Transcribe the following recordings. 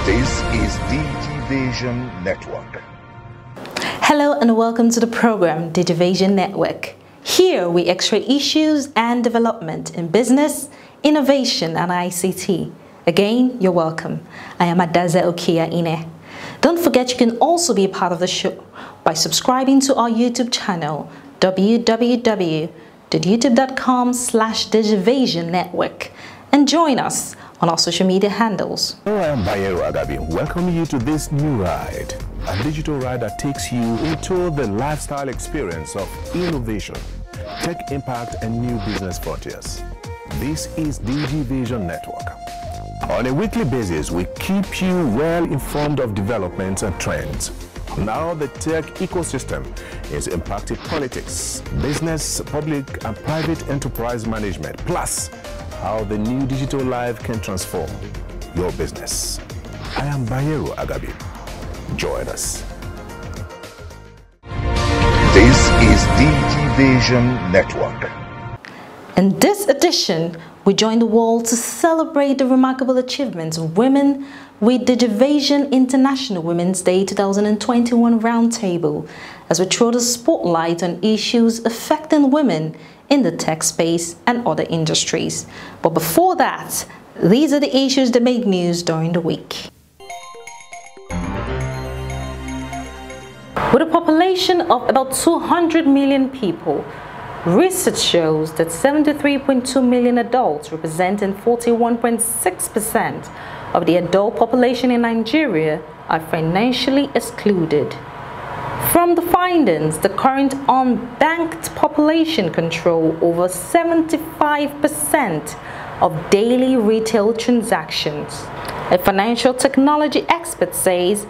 This is Digivation Network. Hello and welcome to the program Digivation Network. Here we x-ray issues and development in business, innovation and ICT. Again, you're welcome. I am Adaze Okia Ine. Don't forget you can also be a part of the show by subscribing to our YouTube channel www.youtube.com/Digivation Network and join us on our social media handles. Hello, I am Bryant welcoming you to this new ride, a digital ride that takes you into the lifestyle experience of innovation, tech impact and new business frontiers. This is Digivation Network. On a weekly basis, we keep you well informed of developments and trends. Now the tech ecosystem is impacting politics, business, public and private enterprise management, plus how the new digital life can transform your business. I am Bayero Agabi. Join us. This is Digivation Network. In this edition, we join the world to celebrate the remarkable achievements of women with Digivation International Women's Day 2021 Roundtable as we throw the spotlight on issues affecting women in the tech space and other industries. But before that, these are the issues that make news during the week. With a population of about 200 million people, research shows that 73.2 million adults, representing 41.6% of the adult population in Nigeria, are financially excluded. From the findings, the current unbanked population control over 75% of daily retail transactions. A financial technology expert says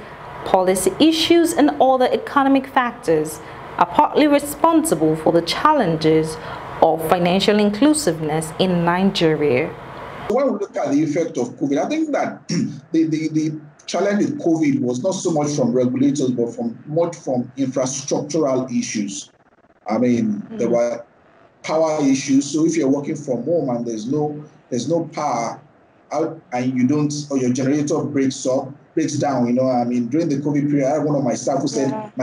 policy issues and other economic factors are partly responsible for the challenges of financial inclusiveness in Nigeria. When we look at the effect of COVID, I think that the challenge with COVID was not so much from regulators, but much from infrastructural issues. I mean, there were power issues. So if you're working from home and there's no power out and you don't, or your generator breaks down, you know, I mean, during the COVID period, I had one of my staff who said, I've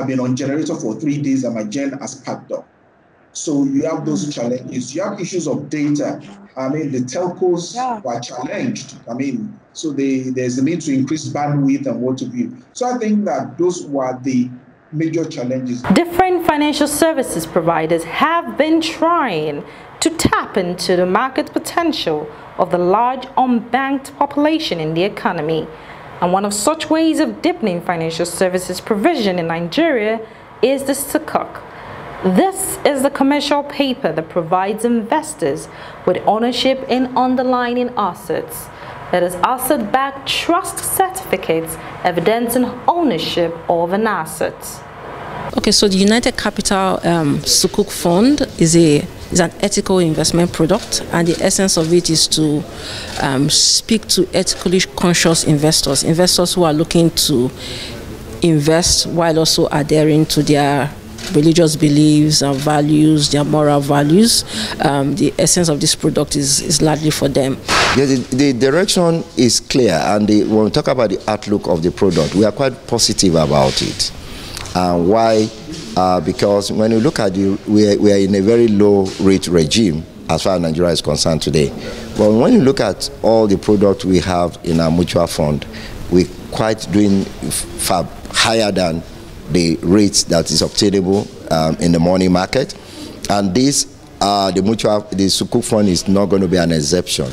been on generator for 3 days and my gen has packed up. So you have those challenges. You have issues of data. I mean, the telcos were challenged. I mean, so there's a need to increase bandwidth and what have you. So I think that those were the major challenges. Different financial services providers have been trying to tap into the market potential of the large unbanked population in the economy. And one of such ways of deepening financial services provision in Nigeria is the CECAD. This is the commercial paper that provides investors with ownership in underlying assets. That is asset-backed trust certificates evidencing ownership of an asset. Okay, so the United Capital Sukuk Fund is an ethical investment product, and the essence of it is to speak to ethically conscious investors who are looking to invest while also adhering to their religious beliefs and values, their moral values. The essence of this product is largely for them. Yeah, the direction is clear, and when we talk about the outlook of the product, we are quite positive about it. Why? Because when you look at we are in a very low rate regime as far as Nigeria is concerned today. But when you look at all the products we have in our mutual fund, we're quite doing far higher than the rates that is obtainable in the money market, and this the Sukuk fund is not going to be an exception.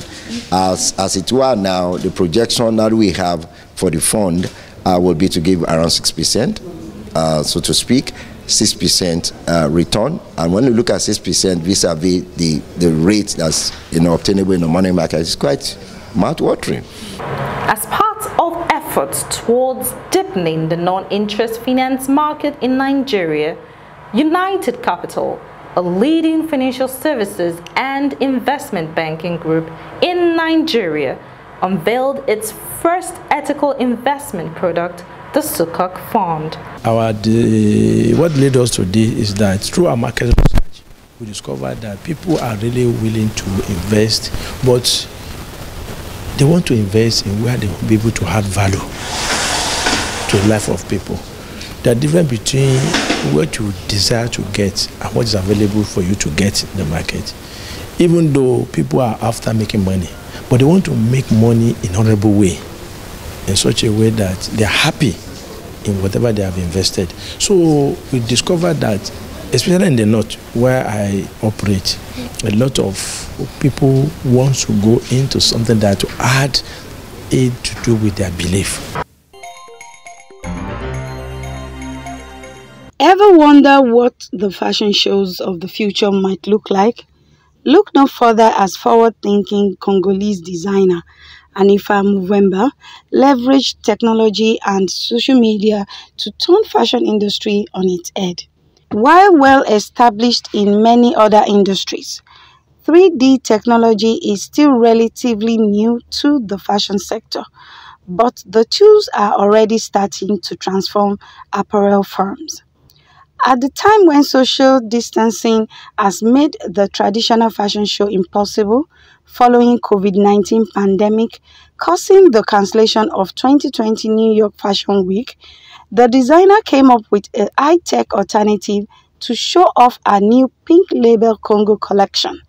As it were now, the projection that we have for the fund will be to give around 6%, so to speak, 6% return. And when you look at 6% vis-a-vis the rate that's obtainable in the money market, it's quite mouth-watering. As part of efforts towards deepening the non-interest finance market in Nigeria, United Capital, a leading financial services and investment banking group in Nigeria, unveiled its first ethical investment product, the CECAD Fund. What led us to this is that through our market research, we discovered that people are really willing to invest, but They want to invest in where they will be able to add value to the life of people. The difference between what you desire to get and what is available for you to get in the market. Even though people are after making money, but they want to make money in an honorable way, in such a way that they are happy in whatever they have invested. So we discovered that, especially in the north where I operate, a lot of people want to go into something that to add aid to do with their belief. Ever wonder what the fashion shows of the future might look like? Look no further as forward-thinking Congolese designer Anifa Muvemba leveraged technology and social media to turn fashion industry on its head. While well established in many other industries, 3D technology is still relatively new to the fashion sector, but the tools are already starting to transform apparel firms. At the time when social distancing has made the traditional fashion show impossible following COVID-19 pandemic, causing the cancellation of 2020 New York Fashion Week, the designer came up with a high-tech alternative to show off her new Pink Label Congo collection,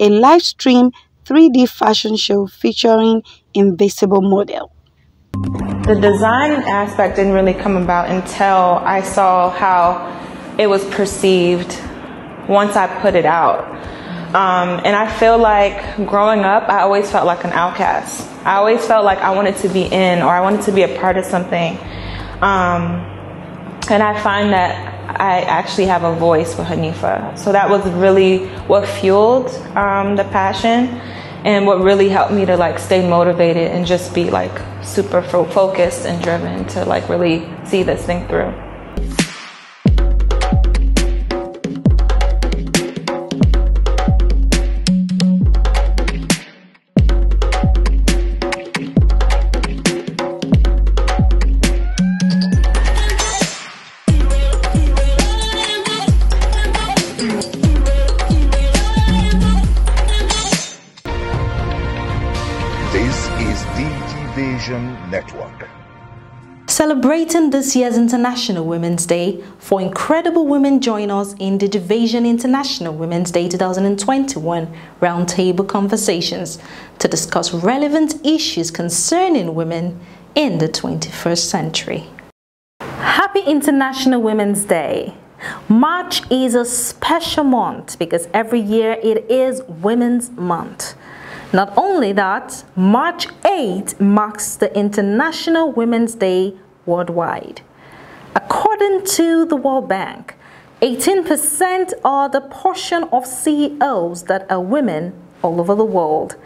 a live-stream 3D fashion show featuring invisible model. The design aspect didn't really come about until I saw how it was perceived once I put it out. And I feel like growing up, I always felt like an outcast. I always felt like I wanted to be in, or I wanted to be a part of something. And I find that I actually have a voice with Hanifa. So that was really what fueled the passion, and what really helped me to like stay motivated and just be like super focused and driven to like really see this thing through. This is Digivation Network. Celebrating this year's International Women's Day, 4 incredible women join us in Digivation International Women's Day 2021 Roundtable Conversations to discuss relevant issues concerning women in the 21st century. Happy International Women's Day! March is a special month because every year it is Women's Month. Not only that, March 8 marks the International Women's Day worldwide. According to the World Bank, 18% are the portion of CEOs that are women all over the world.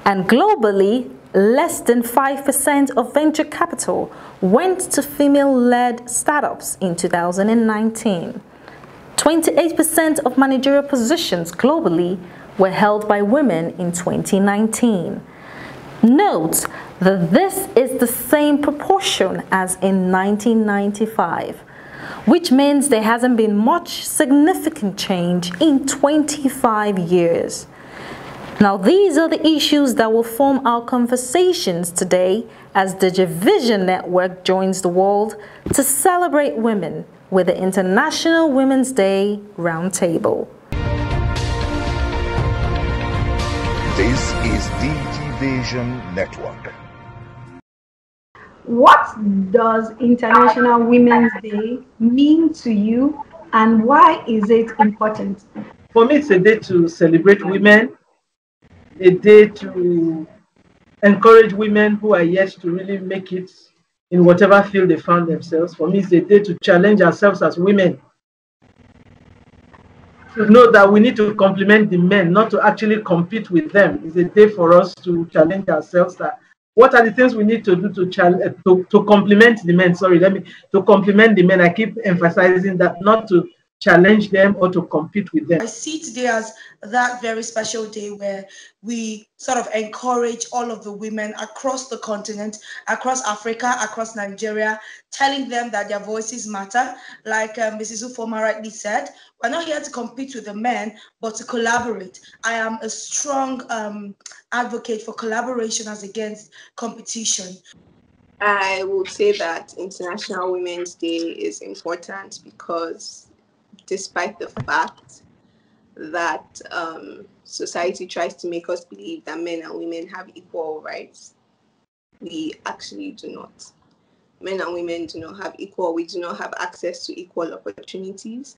And globally, less than 5% of venture capital went to female-led startups in 2019. 28% of managerial positions globally were held by women in 2019. Note that this is the same proportion as in 1995, which means there hasn't been much significant change in 25 years. Now, these are the issues that will form our conversations today as the Digivation Network joins the world to celebrate women with the International Women's Day Roundtable. This is Digivation Network. What does International Women's Day mean to you, and why is it important? For me, it's a day to celebrate women, a day to encourage women who are yet to really make it in whatever field they found themselves. For me, it's a day to challenge ourselves as women, to know that we need to complement the men, not to actually compete with them. It's a day for us to challenge ourselves that what are the things we need to do to complement the men? To complement the men. I keep emphasizing that, not to challenge them or to compete with them. I see today as that very special day where we sort of encourage all of the women across the continent, across Africa, across Nigeria, telling them that their voices matter. Like Mrs. Ufoma rightly said, we're not here to compete with the men, but to collaborate. I am a strong advocate for collaboration as against competition. I would say that International Women's Day is important because despite the fact that society tries to make us believe that men and women have equal rights, we actually do not. Men and women do not have equal, we do not have access to equal opportunities.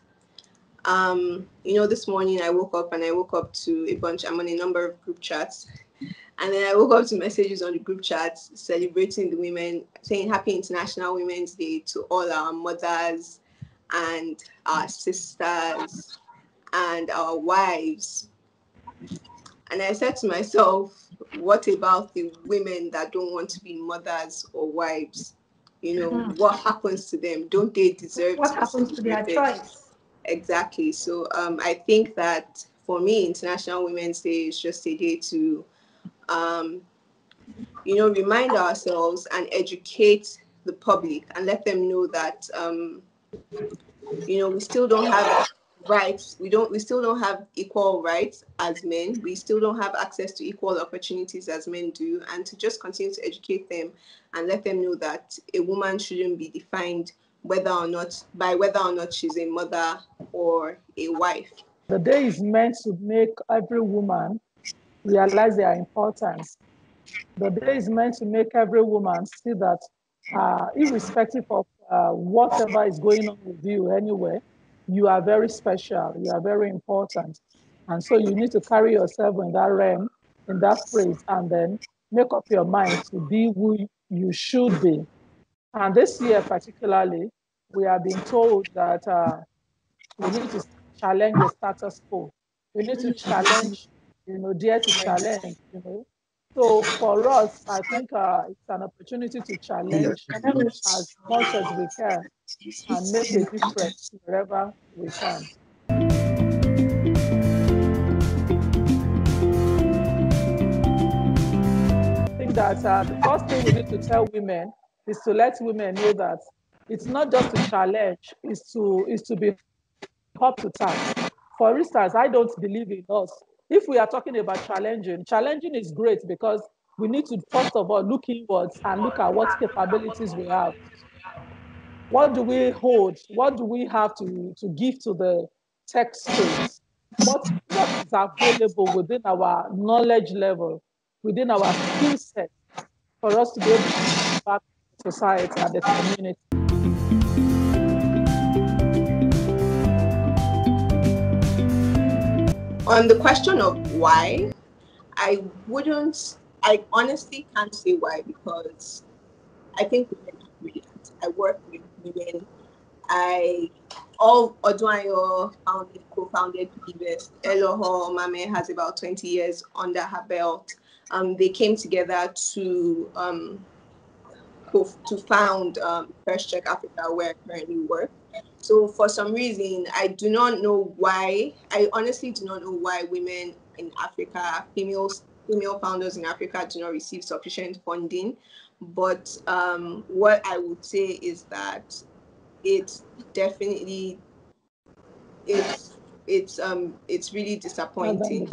This morning I woke up to a bunch, I'm on a number of group chats, and then I woke up to messages on the group chats celebrating the women, saying Happy International Women's Day to all our mothers and our sisters and our wives. And I said to myself, what about the women that don't want to be mothers or wives? What happens to them? Don't they deserve what to happens to their choice? Exactly. So I think that for me, International Women's Day is just a day to, remind ourselves and educate the public and let them know that, we still don't have rights. We still don't have equal rights as men. We still don't have access to equal opportunities as men do, and to just continue to educate them and let them know that a woman shouldn't be defined whether or not she's a mother or a wife. The day is meant to make every woman realize their importance. The day is meant to make every woman see that irrespective of whatever is going on with you anyway, you are very special, you are very important. And so you need to carry yourself in that realm, in that phrase, and then make up your mind to be who you should be. And this year particularly, we are being told that we need to challenge the status quo. We need to challenge, dare to challenge, So for us, I think it's an opportunity to challenge as much as we can and make a difference wherever we can. I think that the first thing we need to tell women is to let women know that it's not just to challenge, it's to be up to task. For instance, I don't believe in us. If we are talking about challenging is great because we need to, first of all, look inwards and look at what capabilities we have. What do we hold? What do we have to give to the tech space? What is available within our knowledge level, within our skill set for us to be able to give back to society and the community? On the question of why, I honestly can't say why, because I think women are brilliant. I work with women. Odunayo co-founded Digivation. Eloho Mame has about 20 years under her belt. They came together to found First Check Africa, where I currently work. So for some reason, I do not know why. I honestly do not know why women in Africa, female founders in Africa, do not receive sufficient funding. But what I would say is that it's definitely it's really disappointing.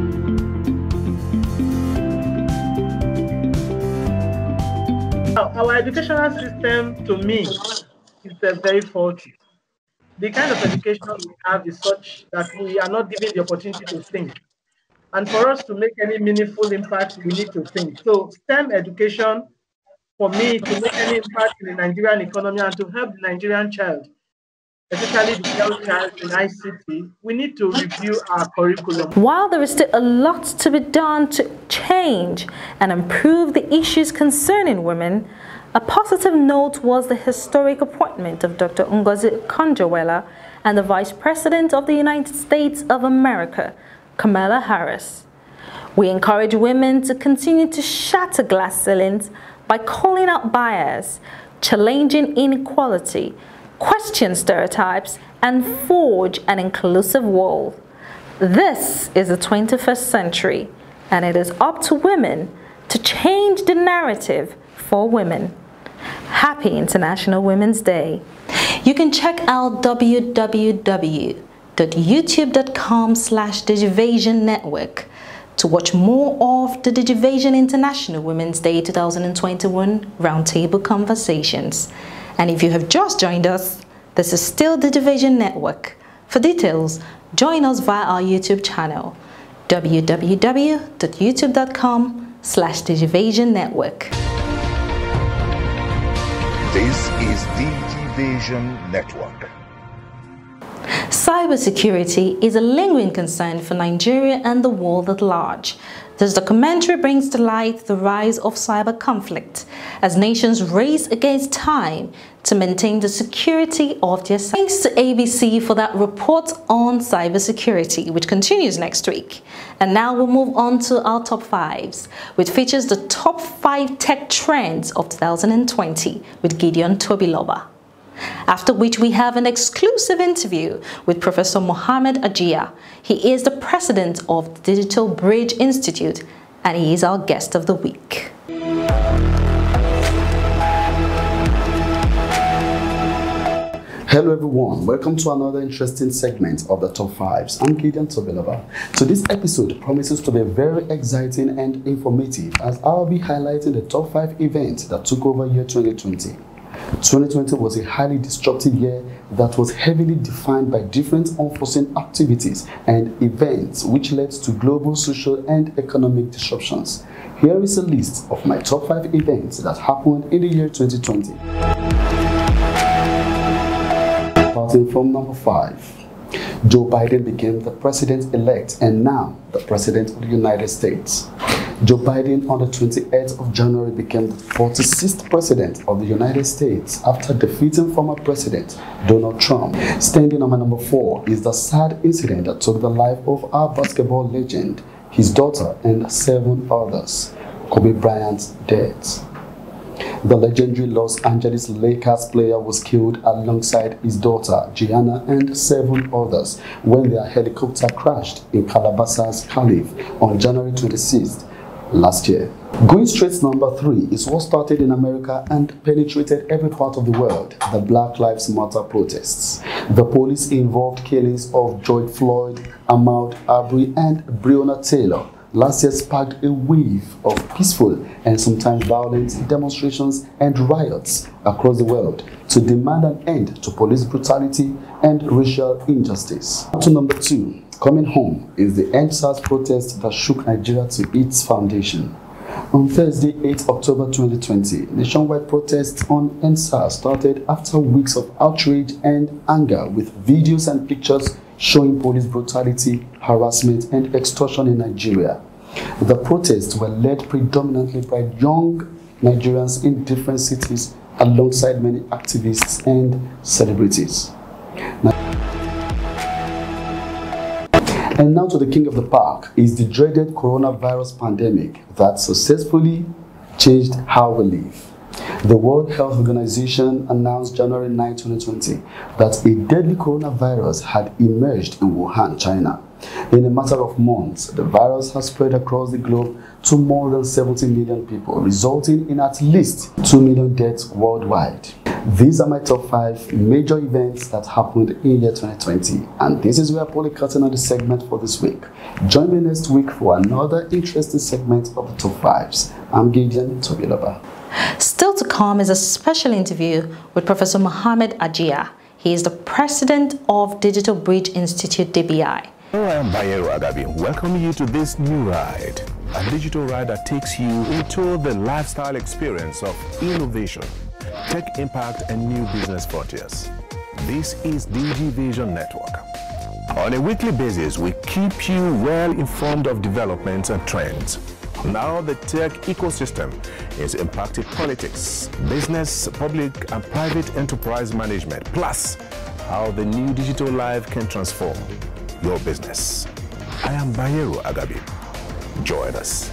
Our educational system, to me, is very faulty. The kind of education we have is such that we are not given the opportunity to think. And for us to make any meaningful impact, we need to think. So STEM education, for me, to make any impact in the Nigerian economy and to help the Nigerian child, especially the girl child in ICT, we need to review our curriculum. While there is still a lot to be done to change and improve the issues concerning women, a positive note was the historic appointment of Dr. Ngozi Okonjo-Iweala and the Vice President of the United States of America, Kamala Harris. We encourage women to continue to shatter glass ceilings by calling out bias, challenging inequality, question stereotypes, and forge an inclusive world. This is the 21st century, and it is up to women to change the narrative for women. Happy International Women's Day. You can check out www.youtube.com/Digivation Network to watch more of the Digivation International Women's Day 2021 Roundtable Conversations. And if you have just joined us, this is still the Digivation Network. For details, join us via our YouTube channel, www.youtube.com/Digivation Network. This is Digivation Network. Cybersecurity is a lingering concern for Nigeria and the world at large. This documentary brings to light the rise of cyber conflict as nations race against time to maintain the security of their. Thanks to ABC for that report on cybersecurity, which continues next week. And now we'll move on to our top fives, which features the top 5 tech trends of 2020 with Gideon Tobiloba. After which we have an exclusive interview with Professor Mohammed Ajia. He is the president of the Digital Bridge Institute and he is our guest of the week. Hello everyone, welcome to another interesting segment of the Top 5s. I'm Gideon Tobiloba. So this episode promises to be very exciting and informative as I'll be highlighting the top 5 events that took over year 2020. 2020 was a highly disruptive year that was heavily defined by different unforeseen activities and events which led to global social and economic disruptions. Here is a list of my top 5 events that happened in the year 2020. Starting from number 5. Joe Biden became the president-elect and now the president of the United States. Joe Biden on the 28th of January became the 46th president of the United States after defeating former president Donald Trump. Standing on my number 4 is the sad incident that took the life of our basketball legend, his daughter and 7 others, Kobe Bryant's death. The legendary Los Angeles Lakers player was killed alongside his daughter Gianna and 7 others when their helicopter crashed in Calabasas, Calif on January 26th last year. Going straight to number 3 is what started in America and penetrated every part of the world, the Black Lives Matter protests. The police-involved killings of George Floyd, Ahmaud Arbery and Breonna Taylor last year sparked a wave of peaceful and sometimes violent demonstrations and riots across the world to demand an end to police brutality and racial injustice. To number 2, coming home is the End SARS protest that shook Nigeria to its foundation. On Thursday, 8 October 2020, nationwide protests on End SARS started after weeks of outrage and anger with videos and pictures showing police brutality, harassment and extortion in Nigeria. The protests were led predominantly by young Nigerians in different cities alongside many activists and celebrities. And now to the king of the park is the dreaded coronavirus pandemic that successfully changed how we live. The World Health Organization announced January 9, 2020 that a deadly coronavirus had emerged in Wuhan, China. In a matter of months, the virus has spread across the globe to more than 70 million people, resulting in at least 2 million deaths worldwide. These are my top 5 major events that happened in year 2020, and this is where I pull the curtain on the segment for this week. Join me next week for another interesting segment of the top 5s. I'm Gideon Tobiloba. Still to come is a special interview with Professor Mohammed Ajia. He is the president of Digital Bridge Institute, DBI. Hello, I am Bryant welcoming you to this new ride, a digital ride that takes you into the lifestyle experience of innovation, tech impact and new business frontiers. This is Digivation Network. On a weekly basis, we keep you well informed of developments and trends. Now the tech ecosystem is impacting politics, business, public and private enterprise management, plus how the new digital life can transform your business. I am Bayero Agabi. Join us.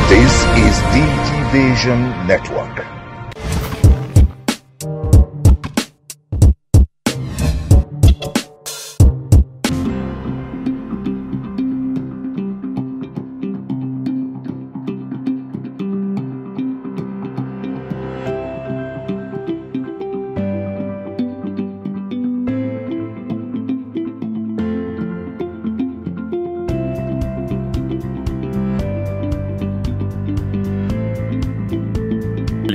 This is Digivation Network.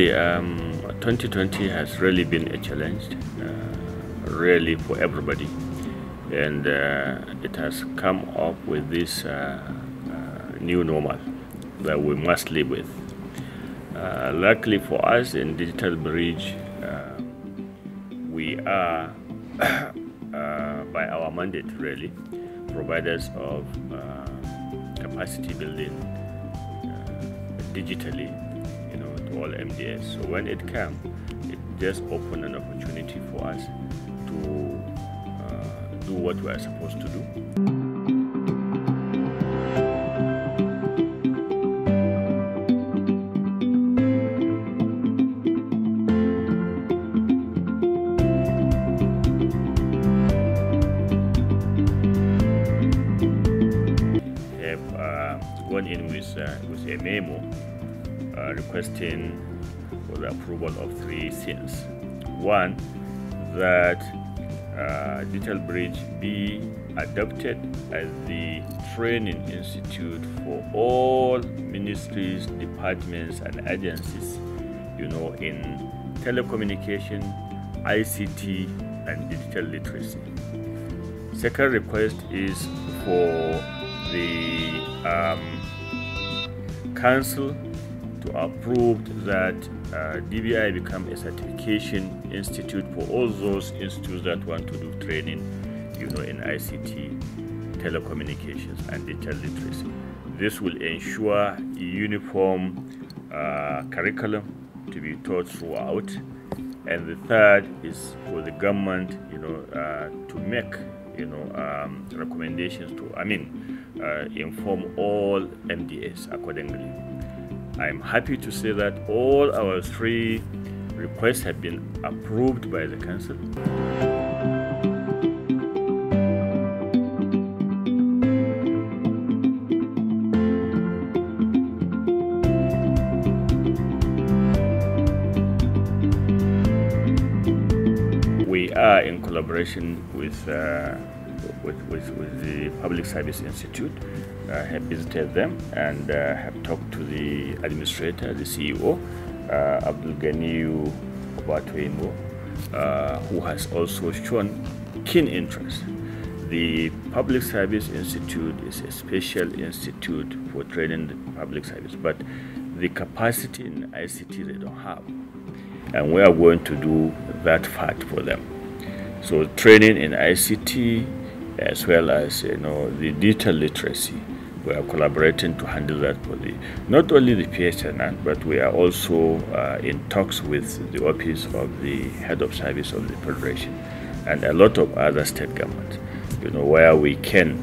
Certainly, 2020 has really been a challenge, really for everybody, and it has come up with this new normal that we must live with. Luckily for us in Digital Bridge, we are, by our mandate really, providers of capacity building digitally, to all MDS. So when it came, it just opened an opportunity for us to do what we are supposed to do. Gone in with a memo requesting for the approval of 3 things. One, that Digital Bridge be adopted as the training institute for all ministries, departments, and agencies, in telecommunication, ICT, and digital literacy. Second request is for the Council to approve that DBI become a certification institute for all those institutes that want to do training, in ICT, telecommunications, and digital literacy. This will ensure a uniform curriculum to be taught throughout. And the third is for the government, to make, recommendations to, inform all MDAs accordingly. I'm happy to say that all our 3 requests have been approved by the Council. We are in collaboration with the Public Service Institute, have visited them and have talked to the administrator, the CEO, Abdul Ganiyu Obatoimo, who has also shown keen interest. The Public Service Institute is a special institute for training the public service, but the capacity in ICT they don't have. And we are going to do that part for them. So training in ICT as well as the digital literacy, we are collaborating to handle that for not only the PHNN, but we are also in talks with the office of the head of service of the Federation and a lot of other state governments, where we can,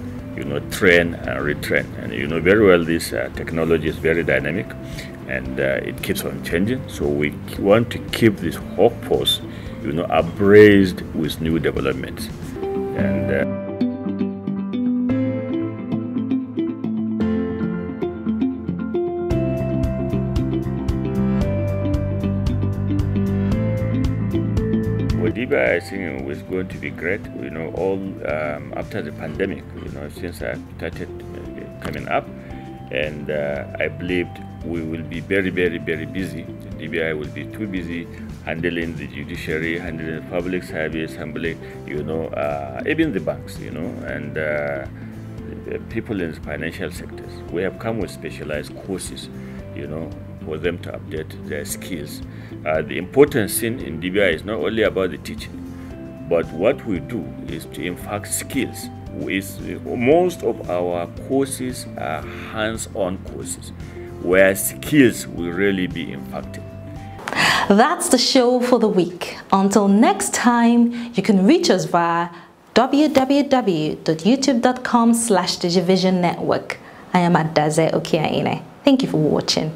train and retrain. And very well this technology is very dynamic and it keeps on changing. So we want to keep this workforce, abreast with new developments. And DBI, I think, was going to be great. All after the pandemic, since I started coming up, and I believed we will be very, very, very busy. The DBI will be too busy handling the judiciary, handling the public service, handling, even the banks, and people in the financial sectors. We have come with specialized courses, for them to update their skills. The important thing in DBI is not only about the teaching, but what we do is to impact skills. Most of our courses are hands-on courses, where skills will really be impacted. That's the show for the week. Until next time, you can reach us via www.youtube.com/Digivision Network. I am Adaze Okiaine. Thank you for watching.